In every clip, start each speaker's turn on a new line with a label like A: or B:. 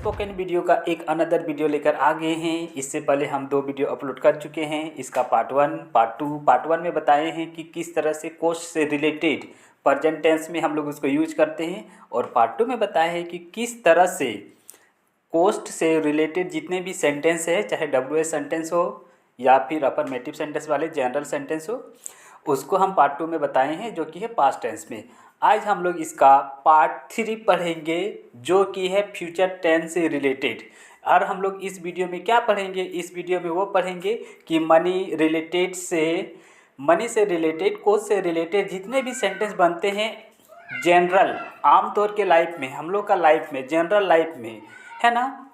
A: Spoken video का एक another video लेकर आ गए हैं। इससे पहले हम 2 वीडियो अपलोड कर चुके हैं। इसका पार्ट 1 पार्ट 2 पार्ट 1 में बताए हैं कि किस तरह से कोस्ट से रिलेटेड प्रेजेंट टेंस में हम लोग उसको यूज करते हैं, और पार्ट 2 में बताया है कि किस तरह से कोस्ट से रिलेटेड जितने भी सेंटेंस है, चाहे WH सेंटेंस हो या फिर अफर्मेटिव सेंटेंस वाले जनरल सेंटेंस हो, उसको हम पार्ट 2 में बताए हैं, जो कि है पास्ट टेंस में। आज हम लोग इसका पार्ट 3 पढ़ेंगे, जो कि है फ्यूचर टेंस से रिलेटेड। और हम लोग इस वीडियो में क्या पढ़ेंगे? इस वीडियो में वो पढ़ेंगे कि मनी से रिलेटेड कोस्ट से रिलेटेड जितने भी सेंटेंस बनते हैं जनरल, आमतौर के लाइफ में, हम लोग का लाइफ में, जनरल लाइफ में, है ना।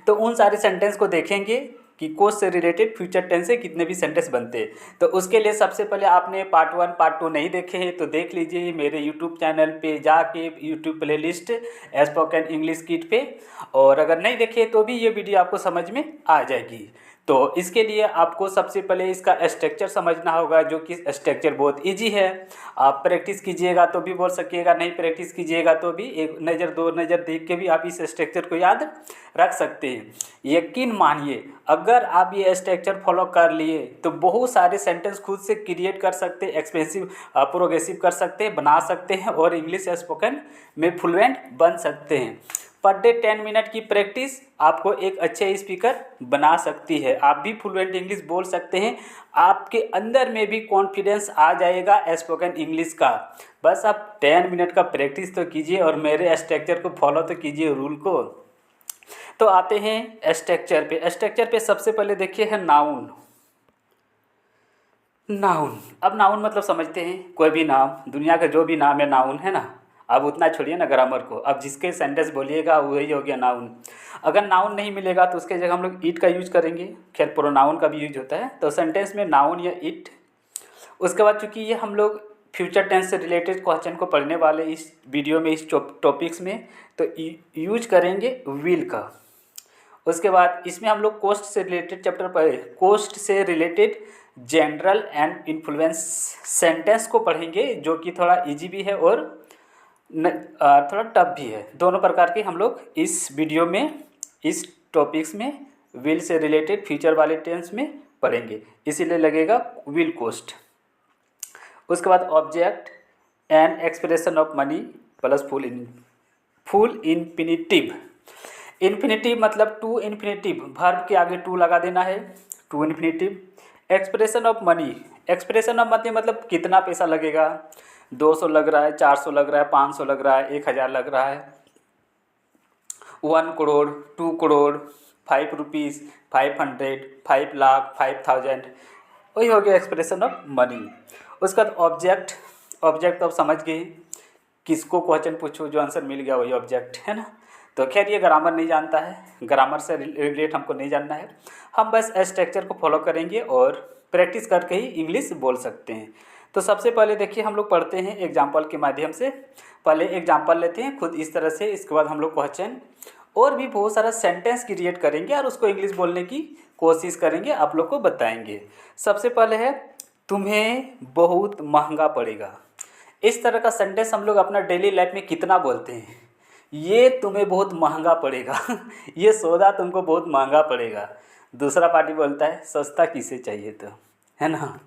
A: तो उन सारे सेंटेंस को देखेंगे कि कोस्ट से रिलेटेड फ्यूचर टेंस से कितने भी सेंटेंस बनते हैं। तो उसके लिए सबसे पहले आपने पार्ट 1 पार्ट 2 नहीं देखे हैं तो देख लीजिए मेरे यूट्यूब चैनल पे जाके, YouTube playlist spoken English kit पे। और अगर नहीं देखे तो भी ये वीडियो आपको समझ में आ जाएगी। तो इसके लिए आपको सबसे पहले इसका स्ट्रक्चर समझना होगा, जो कि स्ट्रक्चर बहुत इजी है। आप प्रैक्टिस कीजिएगा तो भी बोल सकिएगा, नहीं प्रैक्टिस कीजिएगा तो भी एक नज़र 2 नज़र देख के भी आप इस स्ट्रक्चर को याद रख सकते हैं। यकीन मानिए, अगर आप ये स्ट्रक्चर फॉलो कर लिए तो बहुत सारे सेंटेंस खुद से क्रिएट कर सकते हैं, एक्सपेंसिव प्रोग्रेसिव कर सकते हैं, बना सकते हैं, और इंग्लिश स्पोकन में फ्लुएंट बन सकते हैं। पर डे 10 मिनट की प्रैक्टिस आपको एक अच्छे स्पीकर बना सकती है। आप भी फ्लुएंट इंग्लिश बोल सकते हैं। आपके अंदर में भी कॉन्फिडेंस आ जाएगा स्पोकन इंग्लिश का। बस आप 10 मिनट का प्रैक्टिस तो कीजिए और मेरे स्ट्रक्चर को फॉलो तो कीजिए, रूल को। तो आते हैं स्ट्रक्चर पे। स्ट्रक्चर पे सबसे पहले देखिए है नाउन। अब नाउन मतलब समझते हैं, कोई भी नाम, दुनिया का जो भी नाम है नाउन है ना। अब उतना छोड़िए ना ग्रामर को, अब जिसके सेंटेंस बोलिएगा वही हो गया नाउन। अगर नाउन नहीं मिलेगा तो उसके जगह हम लोग इट का यूज करेंगे। खैर प्रोनाउन का भी यूज होता है, तो सेंटेंस में नाउन या इट। उसके बाद चूँकि ये हम लोग फ्यूचर टेंस से रिलेटेड क्वेश्चन को पढ़ने वाले इस वीडियो में, इस टॉपिक्स में, तो यूज करेंगे विल का। उसके बाद इसमें हम लोग कोस्ट से रिलेटेड चैप्टर पढ़े, कोस्ट से related general and influence sentence को पढ़ेंगे, जो कि थोड़ा इजी भी है और थोड़ा टफ भी है। दोनों प्रकार के हम लोग इस वीडियो में, इस टॉपिक्स में विल से रिलेटेड फ्यूचर वाले टेंस में पढ़ेंगे, इसीलिए लगेगा विल कोस्ट। उसके बाद object and expression of money plus full infinitive. Infinitive मतलब टू इन्फिनिटिव, वर्ब के आगे टू लगा देना है, to infinitive. Expression of money, expression of money मतलब कितना पैसा लगेगा, 200 लग रहा है, 400 लग रहा है, 500 लग रहा है, 1000 लग रहा है, 1 करोड़, 2 करोड़, 5 रुपीज़, 500, 5 लाख, 5000, वही हो गया एक्सप्रेशन ऑफ मनी। उसका ऑब्जेक्ट, ऑब्जेक्ट अब समझ गए, किसको क्वेश्चन पूछो जो आंसर मिल गया वही ऑब्जेक्ट है ना। तो खैर ये ग्रामर नहीं जानता है, ग्रामर से रिलेट हमको नहीं जानना है, हम बस स्ट्रक्चर को फॉलो करेंगे और प्रैक्टिस करके ही इंग्लिश बोल सकते हैं। तो सबसे पहले देखिए हम लोग पढ़ते हैं एग्जाम्पल के माध्यम से। पहले एग्जाम्पल लेते हैं खुद इस तरह से, इसके बाद हम लोग क्वेश्चन और भी बहुत सारा सेंटेंस क्रिएट करेंगे और उसको इंग्लिश बोलने की कोशिश करेंगे, आप लोग को बताएंगे। सबसे पहले है तुम्हें बहुत महंगा पड़ेगा। इस तरह का सेंटेंस हम लोग अपना डेली लाइफ में कितना बोलते हैं? ये तुम्हें बहुत महंगा पड़ेगा ये सौदा तुमको बहुत महंगा पड़ेगा। दूसरा पार्टी बोलता है सस्ता किसे चाहिए, तो है ना,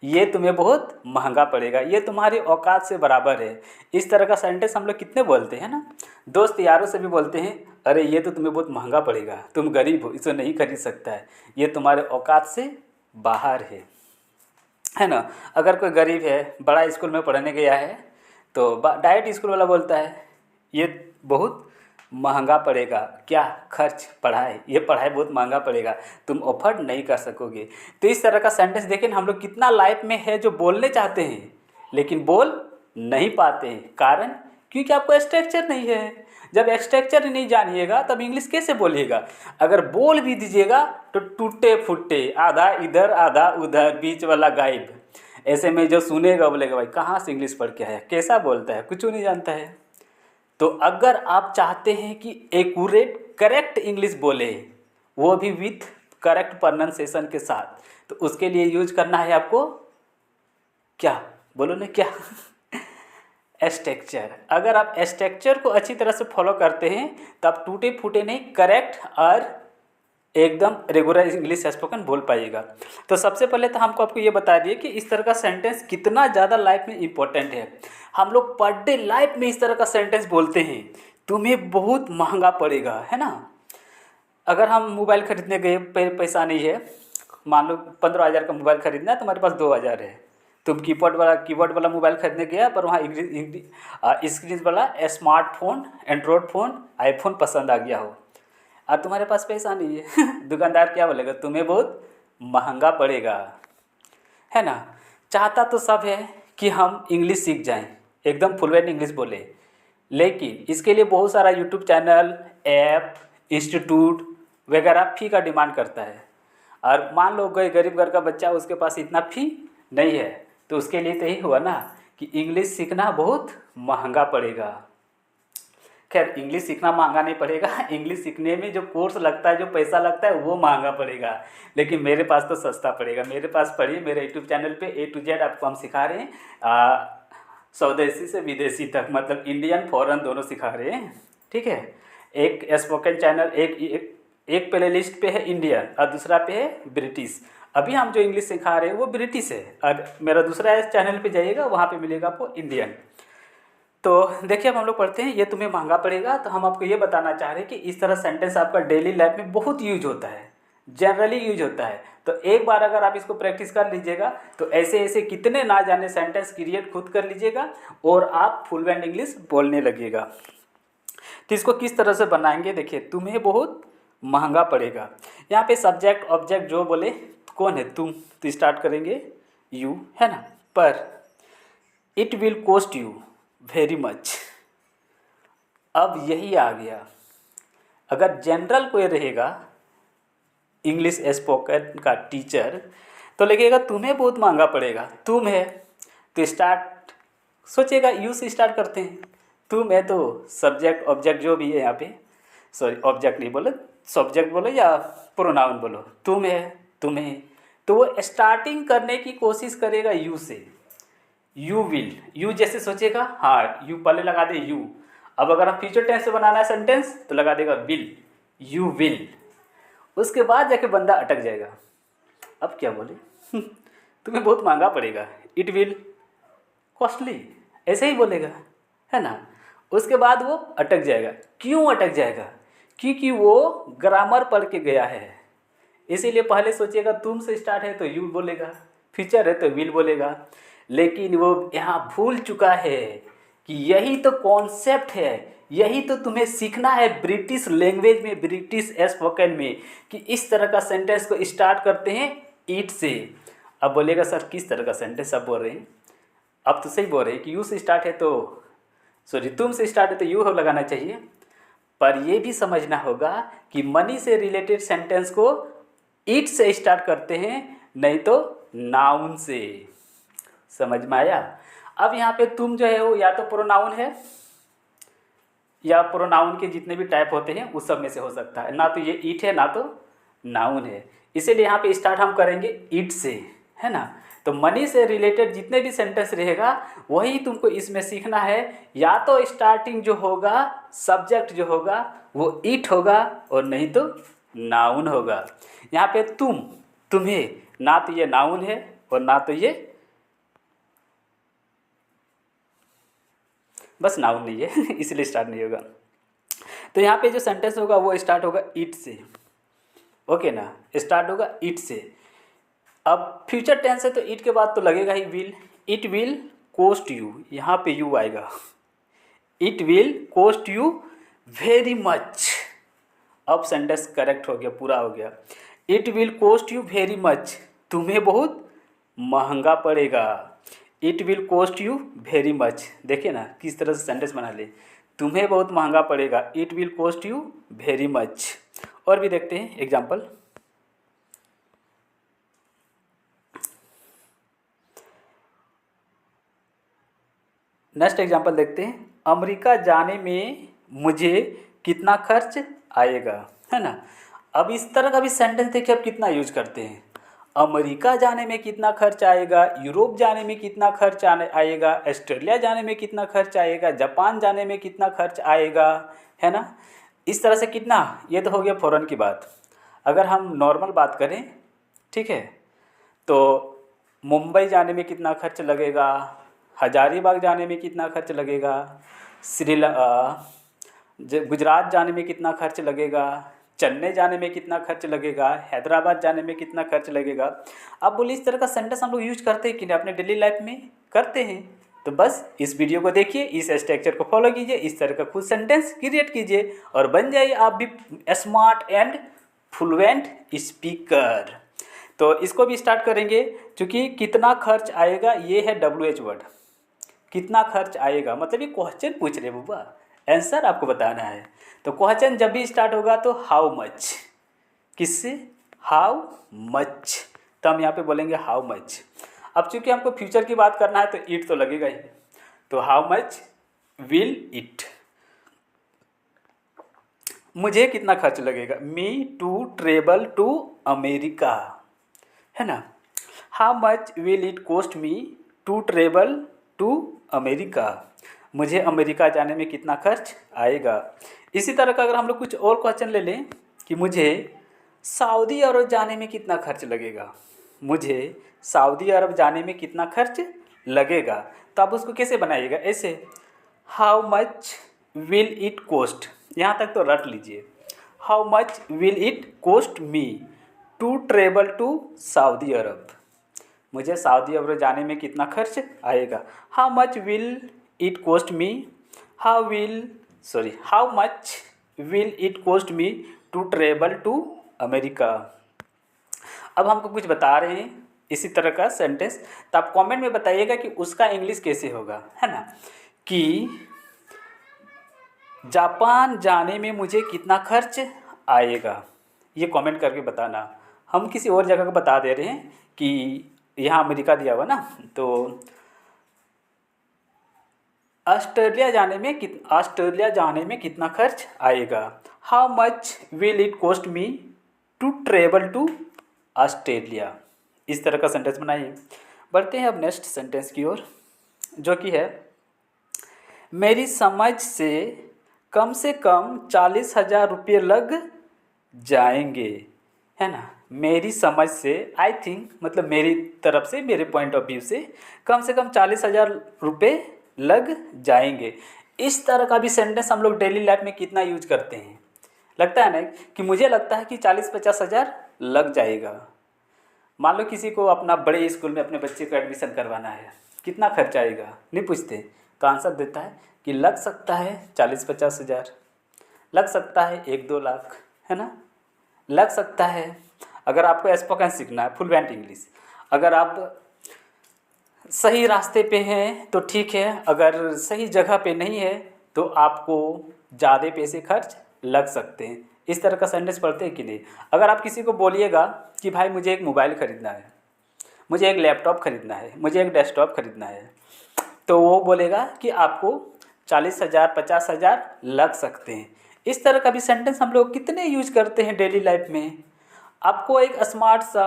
A: ये तुम्हें बहुत महंगा पड़ेगा, ये तुम्हारी औकात से बराबर है। इस तरह का सेंटेंस हम लोग कितने बोलते हैं ना। दोस्त यारों से भी बोलते हैं, अरे ये तो तुम्हें बहुत महंगा पड़ेगा, तुम गरीब हो, इसे नहीं खरीद सकता है, ये तुम्हारे औकात से बाहर है ना। अगर कोई गरीब है, बड़ा स्कूल में पढ़ने गया है, तो डायरेक्ट स्कूल वाला बोलता है ये बहुत महंगा पड़ेगा, क्या खर्च, पढ़ाई, ये पढ़ाई बहुत महंगा पड़ेगा, तुम अफोर्ड नहीं कर सकोगे। तो इस तरह का सेंटेंस देखें हम लोग कितना लाइफ में है जो बोलने चाहते हैं लेकिन बोल नहीं पाते हैं। कारण क्योंकि आपको स्ट्रक्चर नहीं है। जब स्ट्रक्चर नहीं जानिएगा तब इंग्लिश कैसे बोलिएगा। अगर बोल भी दीजिएगा तो टूटे फूटे, आधा इधर आधा उधर, बीच वाला गायब। ऐसे में जो सुनेगा बोलेगा भाई कहाँ से इंग्लिश पढ़ के आया, कैसा बोलता है, कुछ नहीं जानता है। तो अगर आप चाहते हैं कि एक्यूरेट करेक्ट इंग्लिश बोले, वो भी विथ करेक्ट प्रोनाउंसिएशन के साथ, तो उसके लिए यूज करना है आपको क्या, बोलो ना क्या स्ट्रक्चर। अगर आप स्ट्रक्चर को अच्छी तरह से फॉलो करते हैं तो आप टूटे फूटे नहीं, करेक्ट और एकदम रेगुलर इंग्लिश स्पोकन बोल पाइएगा। तो सबसे पहले तो हमको आपको ये बता दिए कि इस तरह का सेंटेंस कितना ज़्यादा लाइफ में इम्पोर्टेंट है। हम लोग पर डे लाइफ में इस तरह का सेंटेंस बोलते हैं, तुम्हें बहुत महंगा पड़ेगा, है ना। अगर हम मोबाइल खरीदने गए, पैसा नहीं है, मान लो 15,000 का मोबाइल खरीदना है, तुम्हारे पास 2,000 है। तुम कीबोर्ड वाला मोबाइल खरीदने गया, पर वहाँ स्क्रीन वाला स्मार्टफोन, एंड्रॉयड फ़ोन, आईफोन पसंद आ गया हो और तुम्हारे पास पैसा नहीं है दुकानदार क्या बोलेगा, तुम्हें बहुत महंगा पड़ेगा, है ना। चाहता तो सब है कि हम इंग्लिश सीख जाएं, एकदम फ्लुएंट इंग्लिश बोले, लेकिन इसके लिए बहुत सारा यूट्यूब चैनल, ऐप, इंस्टीट्यूट वगैरह फ़ी का डिमांड करता है। और मान लो कोई गरीब घर का बच्चा, उसके पास इतना फ़ी नहीं है, तो उसके लिए तो यही हुआ ना कि इंग्लिश सीखना बहुत महंगा पड़ेगा। खैर, इंग्लिश सीखना महंगा नहीं पड़ेगा, इंग्लिश सीखने में जो कोर्स लगता है, जो पैसा लगता है, वो महंगा पड़ेगा, लेकिन मेरे पास तो सस्ता पड़ेगा। मेरे पास पढ़िए, मेरे यूट्यूब चैनल पे A to Z आपको हम सिखा रहे हैं, स्वदेशी से विदेशी तक, मतलब इंडियन फॉरेन दोनों सिखा रहे हैं, ठीक है। एक स्पोकन चैनल, एक प्ले लिस्ट पे है इंडियन और दूसरा पे है ब्रिटिश। अभी हम जो इंग्लिश सिखा रहे हैं वो ब्रिटिश है, और मेरा दूसरा चैनल पे जाइएगा, वहाँ पे मिलेगा आपको इंडियन। तो देखिए, अब हम लोग पढ़ते हैं, ये तुम्हें महंगा पड़ेगा। तो हम आपको ये बताना चाह रहे हैं कि इस तरह सेंटेंस आपका डेली लाइफ में बहुत यूज होता है, जनरली यूज होता है। तो एक बार अगर आप इसको प्रैक्टिस कर लीजिएगा तो ऐसे ऐसे कितने ना जाने सेंटेंस क्रिएट खुद कर लीजिएगा और आप फ्लुएंट इंग्लिश बोलने लगिएगा। तो इसको किस तरह से बनाएंगे, देखिए, तुम्हें बहुत महंगा पड़ेगा। यहाँ पे सब्जेक्ट ऑब्जेक्ट जो बोले कौन है, तुम, तो स्टार्ट करेंगे यू, है ना। पर it will cost you very much. अब यही आ गया, अगर जनरल कोई रहेगा इंग्लिश स्पोकन का टीचर, तो लगेगा तुम्हें बहुत महंगा पड़ेगा। तुम है तो स्टार्ट सोचेगा, यू से स्टार्ट करते हैं। तुम है तो सब्जेक्ट ऑब्जेक्ट जो भी है यहाँ पे, सॉरी ऑब्जेक्ट नहीं बोलो, सब्जेक्ट बोलो या प्रोनाउन बोलो, तुम है, तुम्हें, तो वो स्टार्टिंग करने की कोशिश करेगा यू से। यू विल, यू जैसे सोचेगा, हाँ यू पहले लगा दे यू। अब अगर हम फ्यूचर टेंस से बनाना है सेंटेंस तो लगा देगा विल, यू विल। उसके बाद जाके बंदा अटक जाएगा, अब क्या बोले तुम्हें बहुत महंगा पड़ेगा, इट विल कॉस्टली, ऐसे ही बोलेगा, है ना। उसके बाद वो अटक जाएगा। क्यों अटक जाएगा? क्योंकि वो ग्रामर पढ़ के गया है, इसीलिए पहले सोचिएगा तुम से स्टार्ट है तो यू बोलेगा, फ्यूचर है तो विल बोलेगा। लेकिन वो यहाँ भूल चुका है कि यही तो कॉन्सेप्ट है, यही तो तुम्हें सीखना है ब्रिटिश लैंग्वेज में, ब्रिटिश स्पोकन में, कि इस तरह का सेंटेंस को स्टार्ट करते हैं ईट से। अब बोलेगा सर किस तरह का सेंटेंस आप बोल रहे हैं? अब तो सही बोल रहे हैं कि यू से स्टार्ट है तो, सॉरी तुम से स्टार्ट है तो यू लगाना चाहिए, पर ये भी समझना होगा कि मनी से रिलेटेड सेंटेंस को ईट से स्टार्ट करते हैं, नहीं तो नाउन से। समझ में आया? अब यहाँ पे तुम जो है वो या तो प्रोनाउन है या प्रोनाउन के जितने भी टाइप होते हैं उस सब में से हो सकता है, ना तो ये ईट है ना तो नाउन है, इसीलिए यहाँ पे स्टार्ट हम करेंगे ईट से, है ना। तो मनी से रिलेटेड जितने भी सेंटेंस रहेगा वही तुमको इसमें सीखना है। या तो स्टार्टिंग जो होगा, सब्जेक्ट जो होगा वो ईट होगा और नहीं तो नाउन होगा। यहाँ पे तुम, तुम्हें, ना तो ये नाउन है और ना तो ये बस नाउन नहीं है इसलिए स्टार्ट नहीं होगा। तो यहाँ पे जो सेंटेंस होगा वो स्टार्ट होगा ईट से, ओके ना, स्टार्ट होगा ईट से। अब फ्यूचर टेंस है तो ईट के बाद तो लगेगा ही will. It will cost you, यहाँ पे यू आएगा, it will cost you very much. अब सेंटेंस करेक्ट हो गया, पूरा हो गया। It will cost you very much, तुम्हें बहुत महंगा पड़ेगा। It will cost you very much, देखिए ना किस तरह से सेंटेंस बना ले, तुम्हें बहुत महंगा पड़ेगा, it will cost you very much. और भी देखते हैं एग्जाम्पल। नेक्स्ट एग्जाम्पल देखते हैं, अमेरिका जाने में मुझे कितना खर्च आएगा, है ना। अब इस तरह का भी सेंटेंस देखिए आप कितना यूज करते हैं। अमेरिका जाने में कितना खर्च आएगा, यूरोप जाने में कितना खर्च आएगा, ऑस्ट्रेलिया जाने में कितना खर्च आएगा, जापान जाने में कितना खर्च आएगा, है ना। इस तरह से कितना, ये तो हो गया फ़ॉरेन की बात। अगर हम नॉर्मल बात करें, ठीक है, तो मुंबई जाने में कितना खर्च लगेगा, हजारीबाग जाने में कितना खर्च लगेगा, गुजरात जाने में कितना खर्च लगेगा, चेन्नई जाने में कितना खर्च लगेगा, हैदराबाद जाने में कितना खर्च लगेगा। अब बोलिए इस तरह का सेंटेंस हम लोग यूज करते हैं कि नहीं, अपने डेली लाइफ में करते हैं। तो बस इस वीडियो को देखिए, इस स्ट्रक्चर को फॉलो कीजिए, इस तरह का खुद सेंटेंस क्रिएट कीजिए और बन जाइए आप भी स्मार्ट एंड फ्लुएंट स्पीकर। तो इसको भी स्टार्ट करेंगे, क्योंकि कितना खर्च आएगा ये है WH वर्ड। कितना खर्च आएगा मतलब ये क्वेश्चन पूछ रहे बुआ, आंसर आपको बताना है। तो क्वेश्चन जब भी स्टार्ट होगा तो हाउ मच, किससे, हाउ मच, तो हम यहाँ पे बोलेंगे हाउ मच। अब चूंकि हमको फ्यूचर की बात करना है तो इट तो लगेगा ही, तो हाउ मच विल इट, मुझे कितना खर्च लगेगा, me to travel to America, है ना। How much will it cost me to travel to America, मुझे अमेरिका जाने में कितना खर्च आएगा। इसी तरह का अगर हम लोग कुछ और क्वेश्चन ले लें कि मुझे सऊदी अरब जाने में कितना खर्च लगेगा, मुझे सऊदी अरब जाने में कितना खर्च लगेगा, तो आप उसको कैसे बनाइएगा, ऐसे how much will it cost, यहाँ तक तो रट लीजिए। How much will it cost me to travel to Saudi Arabia, मुझे सऊदी अरब जाने में कितना खर्च आएगा। How much will it cost me, how much will it cost me to travel to America. अब हमको कुछ बता रहे हैं इसी तरह का सेंटेंस, तो आप कमेंट में बताइएगा कि उसका इंग्लिश कैसे होगा, है ना। कि जापान जाने में मुझे कितना खर्च आएगा, ये कमेंट करके बताना। हम किसी और जगह का बता दे रहे हैं कि यहाँ अमेरिका दिया हुआ ना, तो ऑस्ट्रेलिया जाने में कितना खर्च आएगा, how much will it cost me to travel to Australia. इस तरह का सेंटेंस बनाइए। बढ़ते हैं अब नेक्स्ट सेंटेंस की ओर, जो कि है मेरी समझ से कम 40,000 रुपये लग जाएंगे, है ना। मेरी समझ से, आई थिंक मतलब मेरी तरफ से, मेरे पॉइंट ऑफ व्यू से कम 40,000 रुपये लग जाएंगे। इस तरह का भी सेंटेंस हम लोग डेली लाइफ में कितना यूज करते हैं, लगता है ना कि मुझे लगता है कि 40-50 हज़ार लग जाएगा। मान लो किसी को अपना बड़े स्कूल में अपने बच्चे का एडमिशन करवाना है, कितना खर्च आएगा नहीं पूछते, तो आंसर देता है कि लग सकता है 40-50 हज़ार, लग सकता है 1-2 लाख, है ना। लग सकता है, अगर आपको स्पोकन सीखना है फ्लुएंट इंग्लिश, अगर आप सही रास्ते पे हैं तो ठीक है, अगर सही जगह पे नहीं है तो आपको ज़्यादा पैसे खर्च लग सकते हैं। इस तरह का सेंटेंस पढ़ते हैं कि नहीं। अगर आप किसी को बोलिएगा कि भाई मुझे एक मोबाइल ख़रीदना है, मुझे एक लैपटॉप ख़रीदना है, मुझे एक डेस्कटॉप ख़रीदना है, तो वो बोलेगा कि आपको 40,000 50,000 लग सकते हैं। इस तरह का भी सेंटेंस हम लोग कितने यूज करते हैं डेली लाइफ में। आपको एक स्मार्ट सा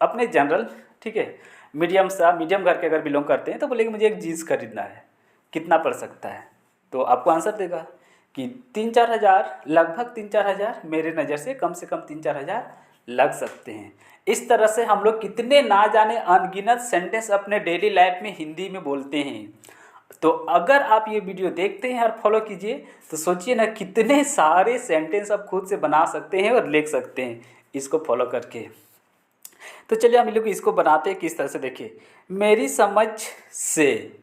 A: अपने जनरल, ठीक है, मीडियम घर के अगर बिलोंग करते हैं तो बोलेंगे मुझे एक जीन्स खरीदना है, कितना पड़ सकता है, तो आपको आंसर देगा कि 3-4 हज़ार, लगभग 3-4 हज़ार, मेरे नज़र से कम 3-4 हज़ार लग सकते हैं। इस तरह से हम लोग कितने ना जाने अनगिनत सेंटेंस अपने डेली लाइफ में हिंदी में बोलते हैं। तो अगर आप ये वीडियो देखते हैं और फॉलो कीजिए तो सोचिए ना कितने सारे सेंटेंस आप खुद से बना सकते हैं और लिख सकते हैं इसको फॉलो करके। तो चलिए हम लोग इसको बनाते हैं किस तरह से, देखिए मेरी समझ से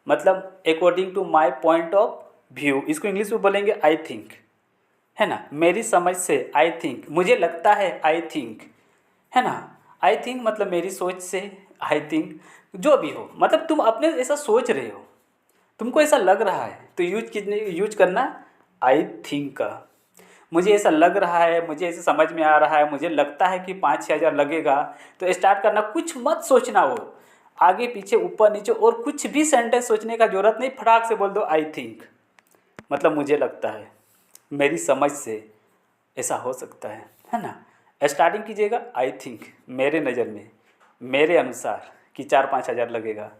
A: मतलब according to my point of view, इसको इंग्लिश में बोलेंगे आई थिंक, है ना। मेरी समझ से आई थिंक, मुझे लगता है आई थिंक, है ना। आई थिंक मतलब मेरी सोच से, आई थिंक जो भी हो, मतलब तुम अपने ऐसा सोच रहे हो, तुमको ऐसा लग रहा है, तो यूज करना आई थिंक का। मुझे ऐसा लग रहा है, मुझे ऐसा समझ में आ रहा है, मुझे लगता है कि 5-6 हज़ार लगेगा, तो स्टार्ट करना, कुछ मत सोचना हो आगे पीछे ऊपर नीचे, और कुछ भी सेंटेंस सोचने का ज़रूरत नहीं, फटाक से बोल दो आई थिंक, मतलब मुझे लगता है, मेरी समझ से ऐसा हो सकता है ना। स्टार्टिंग कीजिएगा आई थिंक, मेरे नज़र में, मेरे अनुसार कि 4-5 हज़ार लगेगा,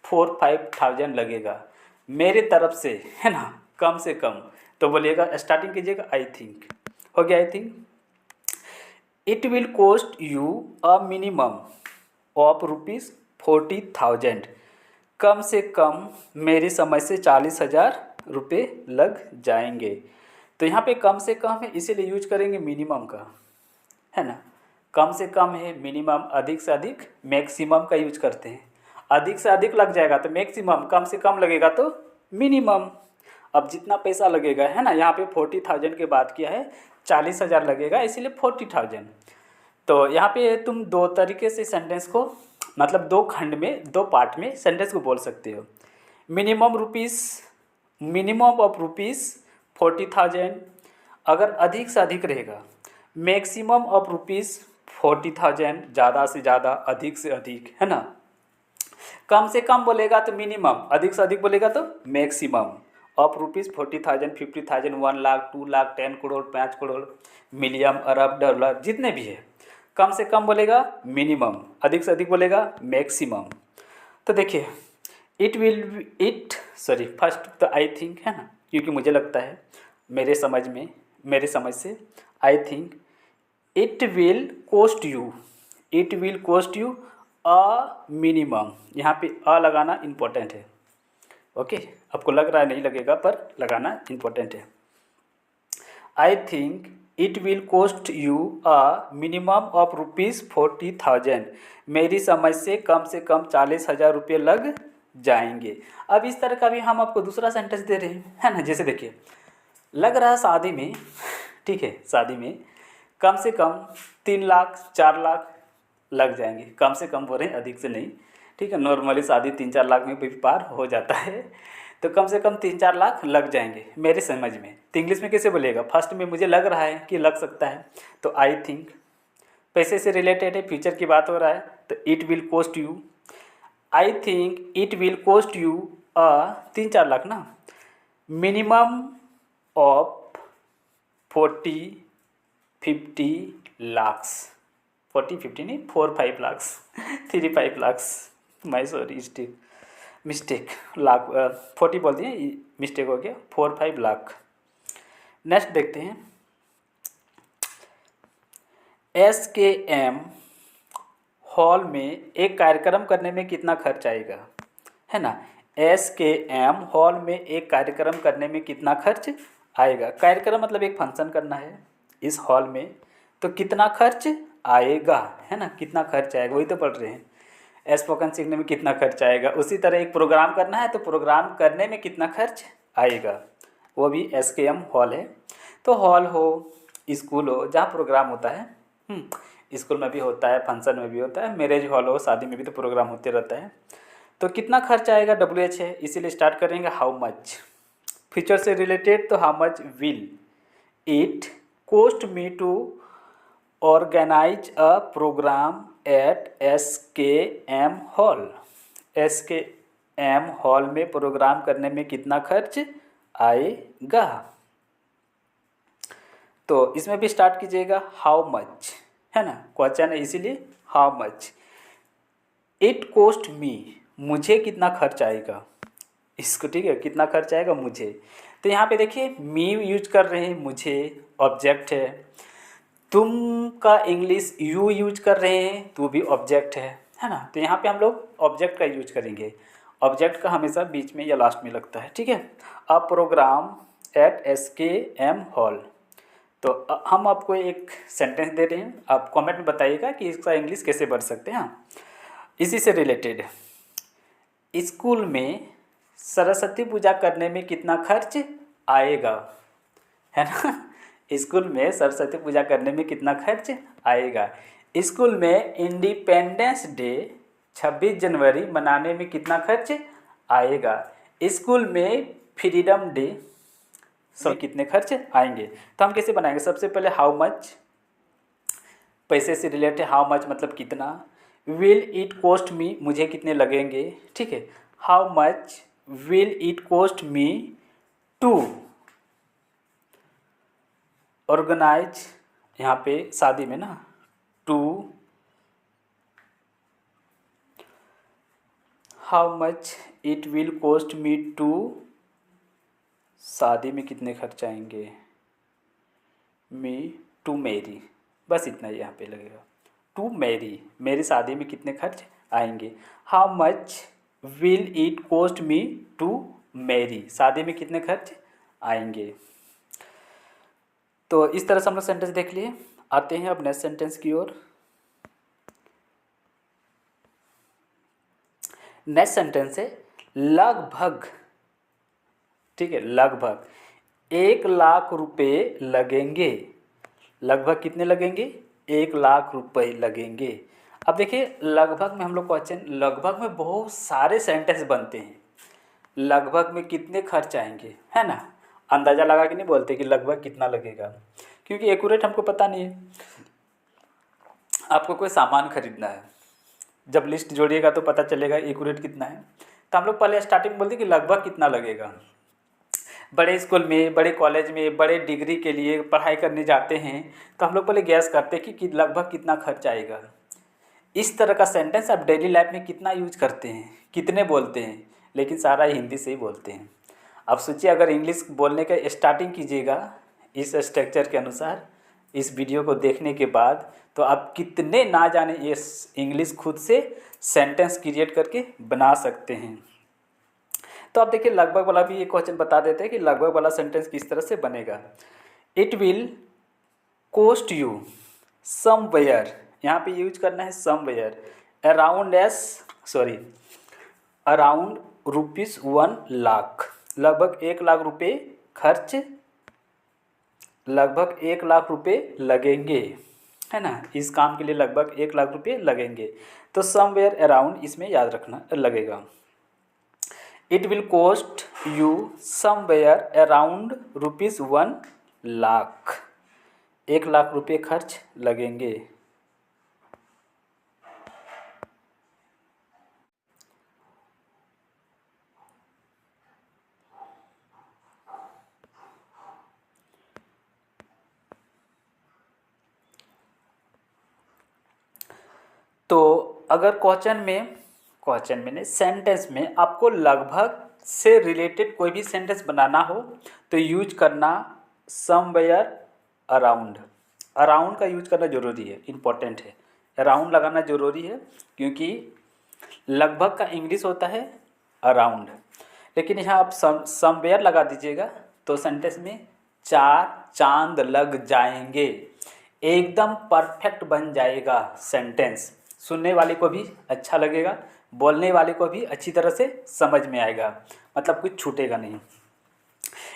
A: 4-5,000 लगेगा मेरे तरफ से, है ना, कम से कम। तो बोलिएगा, स्टार्टिंग कीजिएगा आई थिंक। हो गया I think. It will cost you a minimum of ₹40,000, कम से कम मेरी समझ से 40,000 रुपये लग जाएंगे। तो यहाँ पे कम से कम है इसीलिए यूज करेंगे मिनिमम का, है ना। कम से कम है, मिनिमम, अधिक से अधिक मैक्सिमम का यूज करते हैं। अधिक से अधिक लग जाएगा तो मैक्सिमम, कम से कम लगेगा तो मिनिमम। अब जितना पैसा लगेगा, है ना, यहाँ पे 40,000 की बात किया है, 40,000 लगेगा इसीलिए 40,000। तो यहाँ पे तुम दो तरीके से सेंटेंस को, मतलब दो खंड में, दो पार्ट में सेंटेंस को बोल सकते हो। मिनिमम ऑफ रुपीज़ 40,000, अगर अधिक से अधिक रहेगा मैक्सिमम ऑफ ₹40,000, ज़्यादा से ज़्यादा, अधिक से अधिक, है ना। कम से कम बोलेगा तो मिनिमम, अधिक से अधिक बोलेगा तो maximum of ₹40,000, 50,000, 1 lakh, 2 lakh, 10 crore, 5 crore, million, Arab, dollar, जितने भी है। कम से कम बोलेगा मिनिमम, अधिक से अधिक बोलेगा मैक्सिमम। तो देखिए, फर्स्ट तो आई थिंक, है ना, क्योंकि मुझे लगता है, मेरे समझ से I think it will cost you a minimum. यहाँ पे अ लगाना इम्पोर्टेंट है। ओके, आपको लग रहा है नहीं लगेगा, पर लगाना इम्पोर्टेंट है। I think it will cost you a minimum of ₹40,000, मेरी समझ से कम 40,000 रुपये लग जाएंगे। अब इस तरह का भी हम आपको दूसरा सेंटेंस दे रहे हैं, है ना। जैसे देखिए, लग रहा है शादी में, ठीक है, शादी में कम से कम 3 लाख 4 लाख लग जाएंगे। कम से कम बोल रहे हैं, अधिक से नहीं, ठीक है। नॉर्मली शादी 3-4 लाख में भी पार हो जाता है, तो कम से कम 3-4 लाख लग जाएंगे मेरे समझ में। तो इंग्लिश में कैसे बोलेगा, फर्स्ट में मुझे लग रहा है कि लग सकता है, तो आई थिंक, पैसे से रिलेटेड है, फ्यूचर की बात हो रहा है, तो it will cost you, I think it will cost you 3-4 lakh ना, मिनिमम ऑफ 40-50 लाख्स, 40-50 नहीं, 4-5 लाख्स, 3-5 लाख्स, माई सॉरी, मिस्टेक, लाख, 40 बोल दिए, मिस्टेक हो गया, 4-5 लाख। नेक्स्ट देखते हैं, SKM हॉल में एक कार्यक्रम करने में कितना खर्च आएगा, है ना। SKM हॉल में एक कार्यक्रम करने में कितना खर्च आएगा। कार्यक्रम मतलब एक फंक्शन करना है इस हॉल में, तो कितना खर्च आएगा, है ना, कितना खर्च आएगा, वही तो पढ़ रहे हैं। स्पोकन सीखने में कितना खर्च आएगा, उसी तरह एक प्रोग्राम करना है तो प्रोग्राम करने में कितना खर्च आएगा, वो भी SKM हॉल है। तो हॉल हो, स्कूल हो, जहाँ प्रोग्राम होता है, स्कूल में भी होता है, फंक्शन में भी होता है, मैरिज हॉल हो, शादी में भी तो प्रोग्राम होते रहता है। तो कितना खर्च आएगा, WH है, इसीलिए स्टार्ट करेंगे हाउ मच। फ्यूचर से रिलेटेड, तो how much will it cost me to organise a programme at SKM hall. SKM hall में प्रोग्राम करने में कितना खर्च आएगा। तो इसमें भी स्टार्ट कीजिएगा हाउ मच, है ना, क्वेश्चन है इसीलिए हाउ मच। इट कॉस्ट मी, मुझे कितना खर्च आएगा, इसको, ठीक है, कितना खर्च आएगा मुझे। तो यहाँ पे देखिए, मी यूज कर रहे हैं, मुझे ऑब्जेक्ट है। तुम का इंग्लिश यू यूज कर रहे हैं, तो भी ऑब्जेक्ट है ना। तो यहाँ पे हम लोग ऑब्जेक्ट का यूज करेंगे। ऑब्जेक्ट का हमेशा बीच में या लास्ट में लगता है, ठीक है। अ प्रोग्राम एट SKM हॉल। तो हम आपको एक सेंटेंस दे रहे हैं, आप कमेंट में बताइएगा कि इसका इंग्लिश कैसे बढ़ सकते हैं। हाँ, इसी से रिलेटेड, स्कूल में सरस्वती पूजा करने में कितना खर्च आएगा, है ना। स्कूल में सरस्वती पूजा करने में कितना खर्च आएगा। स्कूल में इंडिपेंडेंस डे 26 जनवरी मनाने में कितना खर्च आएगा। स्कूल में फ्रीडम डे सब कितने खर्च आएंगे। तो हम कैसे बनाएंगे, सबसे पहले हाउ मच, पैसे से रिलेटेड, हाउ मच मतलब कितना। विल इट कॉस्ट मी, मुझे कितने लगेंगे, ठीक है। How much will it cost me to organise यहाँ पे शादी में ना, to how much it will cost me to, शादी में कितने खर्च आएंगे, मी टू मैरी, बस इतना ही यहाँ पे लगेगा। टू मैरी, मेरी शादी में कितने खर्च आएंगे। How much will it cost me to marry, शादी में कितने खर्च आएंगे। तो इस तरह से हम लोग सेंटेंस देख लिए। आते हैं अब नेक्स्ट सेंटेंस की ओर। नेक्स्ट सेंटेंस है लगभग, ठीक है, लगभग 1,00,000 रुपये लगेंगे। लगभग कितने लगेंगे, 1,00,000 रुपये लगेंगे। अब देखिए लगभग में हम लोग क्वेश्चन, लगभग में बहुत सारे सेंटेंस बनते हैं। लगभग में कितने खर्च आएंगे, है ना, अंदाज़ा लगा के नहीं बोलते कि लगभग कितना लगेगा, क्योंकि एक्यूरेट हमको पता नहीं है। आपको कोई सामान खरीदना है, जब लिस्ट जोड़िएगा तो पता चलेगा एक्यूरेट कितना है। तो हम लोग पहले स्टार्टिंग बोलते कि लगभग कितना लगेगा। बड़े स्कूल में, बड़े कॉलेज में, बड़े डिग्री के लिए पढ़ाई करने जाते हैं तो हम लोग पहले गैस करते हैं कि लगभग कितना खर्च आएगा। इस तरह का सेंटेंस आप डेली लाइफ में कितना यूज करते हैं, कितने बोलते हैं, लेकिन सारा हिंदी से ही बोलते हैं। अब सोचिए अगर इंग्लिश बोलने का स्टार्टिंग कीजिएगा इस स्ट्रक्चर के अनुसार, इस वीडियो को देखने के बाद, तो आप कितने ना जाने ये इंग्लिश खुद से सेंटेंस क्रिएट करके बना सकते हैं। तो आप देखिए लगभग वाला भी ये क्वेश्चन बता देते हैं कि लगभग वाला सेंटेंस किस तरह से बनेगा। It will cost you somewhere, यहाँ पे यूज करना है समवेयर, अराउंड ₹1,00,000, लगभग 1,00,000 रुपये खर्च, लगभग 1,00,000 रुपये लगेंगे, है ना, इस काम के लिए लगभग 1,00,000 रुपये लगेंगे। तो समवेयर अराउंड इसमें याद रखना लगेगा। It will cost you somewhere around ₹1,00,000, 1,00,000 रुपये खर्च लगेंगे। तो अगर क्वेश्चन में नहीं, सेंटेंस में आपको लगभग से रिलेटेड कोई भी सेंटेंस बनाना हो तो यूज करना समवेयर अराउंड। अराउंड का यूज करना ज़रूरी है, इम्पोर्टेंट है, अराउंड लगाना ज़रूरी है, क्योंकि लगभग का इंग्लिश होता है अराउंड। लेकिन यहाँ आप समवेयर लगा दीजिएगा तो सेंटेंस में 4 चांद लग जाएंगे, एकदम परफेक्ट बन जाएगा सेंटेंस। सुनने वाले को भी अच्छा लगेगा, बोलने वाले को भी अच्छी तरह से समझ में आएगा, मतलब कुछ छूटेगा नहीं।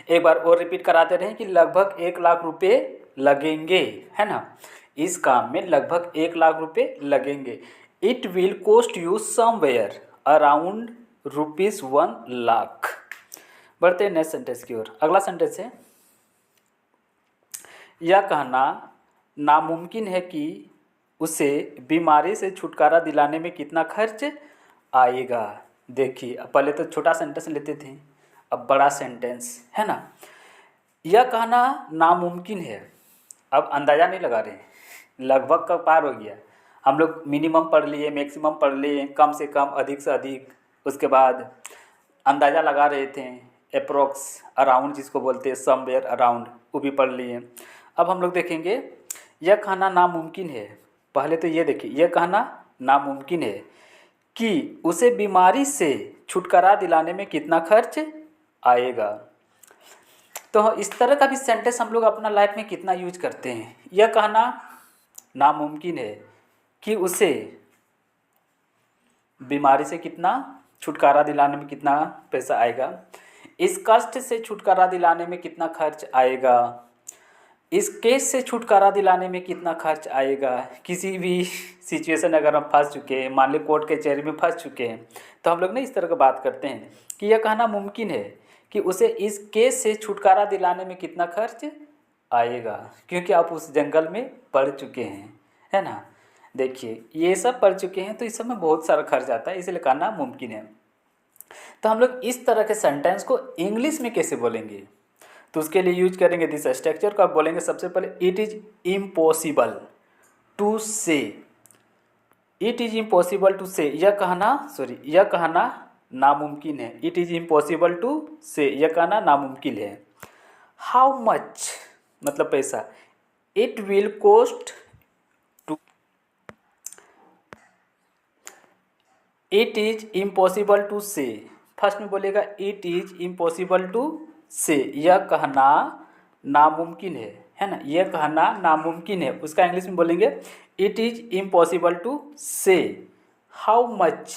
A: एक बार और रिपीट कराते रहें कि लगभग 1,00,000 रुपये लगेंगे, है ना, इस काम में लगभग 1,00,000 रुपये लगेंगे। It will cost you somewhere around ₹1,00,000। बढ़ते हैं नेक्स्ट सेंटेंस की ओर। अगला सेंटेंस है यह कहना नामुमकिन है कि उसे बीमारी से छुटकारा दिलाने में कितना खर्च आएगा। देखिए पहले तो छोटा सेंटेंस लेते थे, अब बड़ा सेंटेंस, है ना। यह कहना नामुमकिन है, अब अंदाज़ा नहीं लगा रहे, लगभग का पार हो गया। हम लोग मिनिमम पढ़ लिए, मैक्सिमम पढ़ लिए, कम से कम, अधिक से अधिक, उसके बाद अंदाज़ा लगा रहे थे, अप्रोक्स, अराउंड जिसको बोलते हैं, समवेयर अराउंड, वो भी पढ़ लिए। अब हम लोग देखेंगे यह कहना नामुमकिन है। पहले तो ये देखिए, यह कहना नामुमकिन है कि उसे बीमारी से छुटकारा दिलाने में कितना खर्च आएगा। तो इस तरह का भी सेंटेंस हम लोग अपना लाइफ में कितना यूज करते हैं। यह कहना नामुमकिन है कि उसे बीमारी से कितना छुटकारा दिलाने में कितना पैसा आएगा, इस कष्ट से छुटकारा दिलाने में कितना खर्च आएगा, इस केस से छुटकारा दिलाने में कितना खर्च आएगा। किसी भी सिचुएशन अगर हम फंस चुके हैं, मान ली कोर्ट कचहरी में फंस चुके हैं, तो हम लोग ना इस तरह की बात करते हैं कि यह कहना मुमकिन है कि उसे इस केस से छुटकारा दिलाने में कितना खर्च आएगा, क्योंकि आप उस जंगल में पड़ चुके हैं, है ना। देखिए ये सब पढ़ चुके हैं तो इस सब में बहुत सारा खर्च आता है, इसलिए कहना मुमकिन है। तो हम लोग इस तरह के सेंटेंस को इंग्लिश में कैसे बोलेंगे, तो उसके लिए यूज करेंगे दिस स्ट्रक्चर को। आप बोलेंगे सबसे पहले इट इज इम्पॉसिबल टू से। इट इज इम्पॉसिबल टू से, यह कहना नामुमकिन है। इट इज इम्पॉसिबल टू से, यह कहना नामुमकिन है। हाउ मच मतलब पैसा। It will cost to. It is impossible to say, first में बोलेगा इट इज इम्पॉसिबल टू से, यह कहना नामुमकिन है ना, यह कहना नामुमकिन है। उसका इंग्लिश में बोलेंगे it is impossible to say how much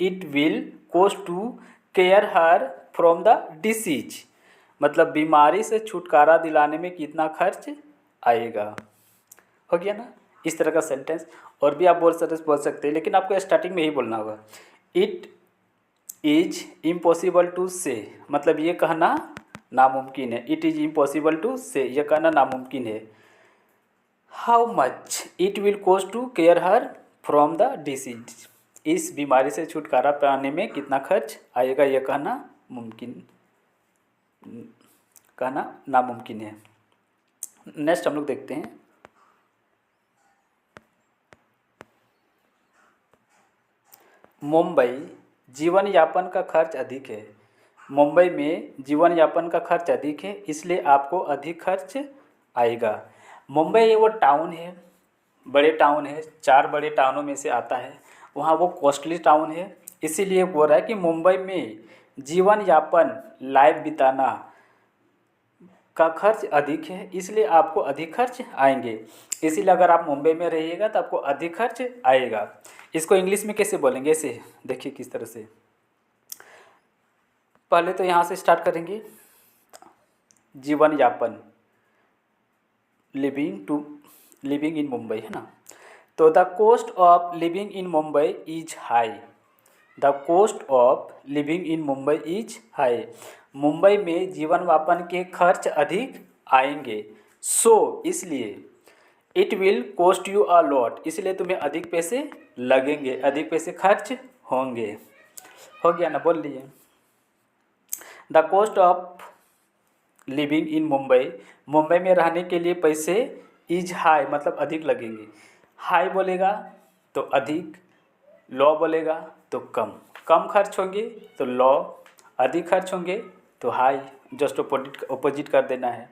A: it will cost to care her from the disease. मतलब बीमारी से छुटकारा दिलाने में कितना खर्च आएगा। हो गया ना, इस तरह का सेंटेंस। और भी आप बोल सकते हैं, लेकिन आपको स्टार्टिंग में ही बोलना होगा। इट इज इम्पॉसिबल टू से मतलब ये कहना नामुमकिन है। इट इज इम्पॉसिबल टू से, यह कहना नामुमकिन है। How much it will cost to care her from the disease, इस बीमारी से छुटकारा पाने में कितना खर्च आएगा, यह कहना नामुमकिन है। नेक्स्ट हम लोग देखते हैं। मुंबई जीवन यापन का खर्च अधिक है। मुंबई में जीवन यापन का खर्च अधिक है, इसलिए आपको अधिक खर्च आएगा। मुंबई ये वो टाउन है, बड़े टाउन है, 4 बड़े टाउनों में से आता है। वहाँ वो कॉस्टली टाउन है, इसीलिए बोल रहा है कि मुंबई में जीवन यापन लाइफ बिताना का खर्च अधिक है, इसलिए आपको अधिक खर्च आएंगे। इसीलिए अगर आप मुंबई में रहिएगा तो आपको अधिक खर्च आएगा। इसको इंग्लिश में कैसे बोलेंगे, ऐसे देखिए किस तरह से। पहले तो यहाँ से स्टार्ट करेंगे, जीवन यापन, लिविंग इन मुंबई है ना। तो the cost of living in Mumbai is high. The cost of living in Mumbai is high. Mumbai में जीवन यापन के खर्च अधिक आएंगे। सो इसलिए it will cost you a lot, इसलिए तुम्हें अधिक पैसे लगेंगे, अधिक पैसे खर्च होंगे। हो गया ना, बोल लिए। The cost of living in Mumbai, Mumbai में रहने के लिए पैसे इज हाई मतलब अधिक लगेंगे। हाई बोलेगा तो अधिक, लो बोलेगा तो कम, कम खर्च होंगे तो लो, अधिक खर्च होंगे तो हाई, जस्ट ऑपोजिट कर देना है।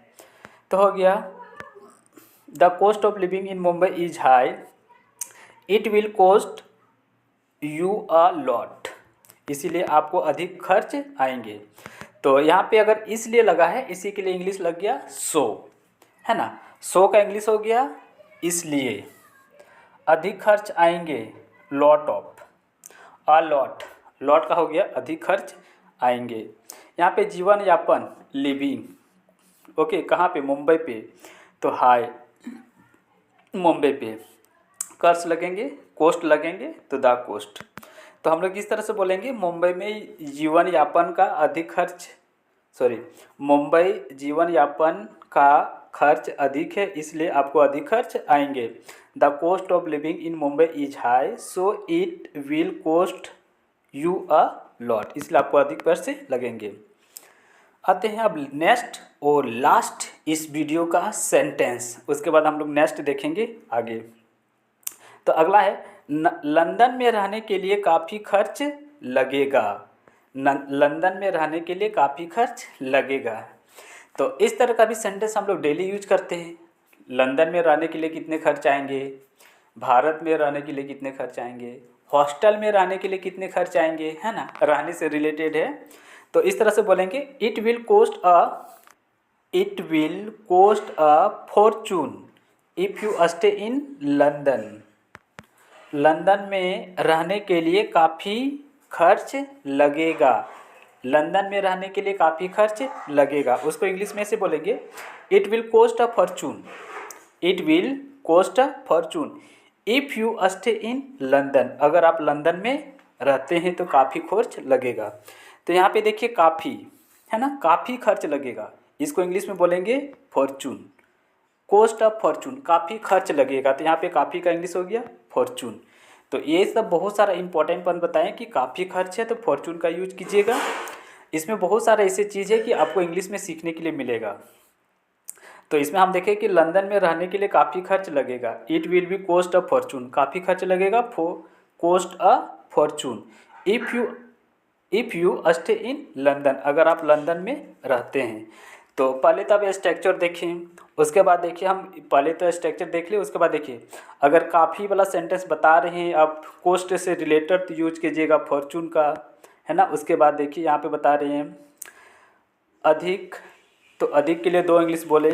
A: तो हो गया, the cost of living in Mumbai is high, it will cost you a lot, इसीलिए आपको अधिक खर्च आएंगे। तो यहाँ पे अगर इसलिए लगा है, इसी के लिए इंग्लिश लग गया सो, है ना। सो का इंग्लिश हो गया इसलिए। अधिक खर्च आएंगे, lot of, a lot, lot का हो गया अधिक खर्च आएंगे। यहाँ पे जीवन यापन लिविंग, ओके, कहाँ पे, मुंबई पे, तो हाई मुंबई पे, खर्च लगेंगे, कोस्ट लगेंगे तो द कोस्ट। तो हम लोग इस तरह से बोलेंगे, मुंबई में जीवन यापन का अधिक खर्च, मुंबई जीवन यापन का खर्च अधिक है, इसलिए आपको अधिक खर्च आएंगे। The cost of living in Mumbai is high, so it will cost you a lot, इसलिए आपको अधिक पैसे लगेंगे। आते हैं अब नेक्स्ट और लास्ट इस वीडियो का सेंटेंस, उसके बाद हम लोग नेक्स्ट देखेंगे आगे। तो अगला है, लंदन में रहने के लिए काफ़ी खर्च लगेगा। लंदन में रहने के लिए काफ़ी खर्च लगेगा। तो इस तरह का भी सेंटेंस हम लोग डेली यूज करते हैं। लंदन में रहने के लिए कितने खर्च आएंगे, भारत में रहने के लिए कितने खर्च आएंगे, हॉस्टल में रहने के लिए कितने खर्च आएंगे, है ना, रहने से रिलेटेड है। तो इस तरह से बोलेंगे, it will cost a fortune if you stay in London. London में रहने के लिए काफ़ी खर्च लगेगा। लंदन में रहने के लिए काफ़ी खर्च लगेगा, उसको इंग्लिश में से बोलेंगे, it will cost a fortune, it will cost a fortune if you stay in London. अगर आप लंदन में रहते हैं तो काफ़ी खर्च लगेगा। तो यहाँ पे देखिए काफ़ी, है ना, काफ़ी खर्च लगेगा, इसको इंग्लिश में बोलेंगे फॉर्चून। कोस्ट ऑफ फॉर्चून, काफ़ी खर्च लगेगा, तो यहाँ पे काफ़ी का इंग्लिश हो गया फॉर्चून। तो ये सब बहुत सारा इंपॉर्टेंट पॉइंट बताएं कि काफ़ी खर्च है तो फॉर्चून का यूज कीजिएगा। इसमें बहुत सारा ऐसी चीज़ है कि आपको इंग्लिश में सीखने के लिए मिलेगा। तो इसमें हम देखें कि लंदन में रहने के लिए काफ़ी खर्च लगेगा। It will be cost a fortune, काफ़ी खर्च लगेगा, cost a fortune if you stay in London, अगर आप लंदन में रहते हैं। तो पहले तो आप स्ट्रक्चर देखें, उसके बाद देखिए, हम पहले तो स्ट्रक्चर देख लें, उसके बाद देखिए अगर काफ़ी वाला सेंटेंस बता रहे हैं आप कोस्ट से रिलेटेड तो यूज कीजिएगा फॉर्चून का, है ना। उसके बाद देखिए यहाँ पे बता रहे हैं अधिक, तो अधिक के लिए दो इंग्लिश बोले,